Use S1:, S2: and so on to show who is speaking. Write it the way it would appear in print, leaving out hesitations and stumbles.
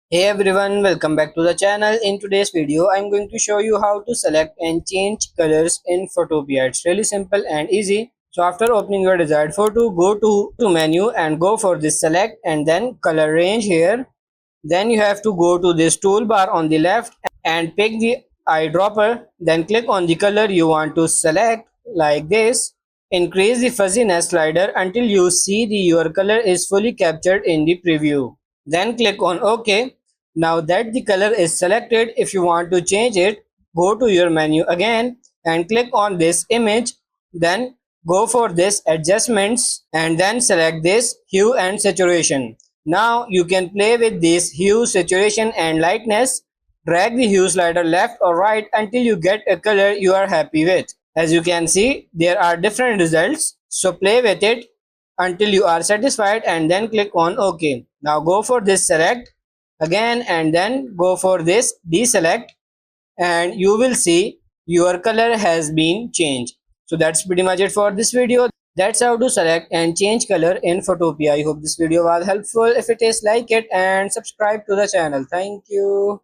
S1: Hey everyone, welcome back to the channel. In today's video, I'm going to show you how to select and change colors in Photopea. It's really simple and easy. So after opening your desired photo, go to menu and go for this select and then color range here. Then you have to go to this toolbar on the left and pick the eyedropper. Then click on the color you want to select like this. Increase the fuzziness slider until you see your color is fully captured in the preview. Then click on OK. Now that the color is selected, if you want to change it, go to your menu again and click on this image. Then go for this adjustments and then select this hue and saturation. Now you can play with this hue, saturation and lightness. Drag the hue slider left or right until you get a color you are happy with. As you can see, there are different results. So play with it until you are satisfied and then click on OK. Now go for this select again and then go for this deselect and you will see your color has been changed. So that's pretty much it for this video. That's how to select and change color in Photopea. I hope this video was helpful. If it is, like it and subscribe to the channel. Thank you.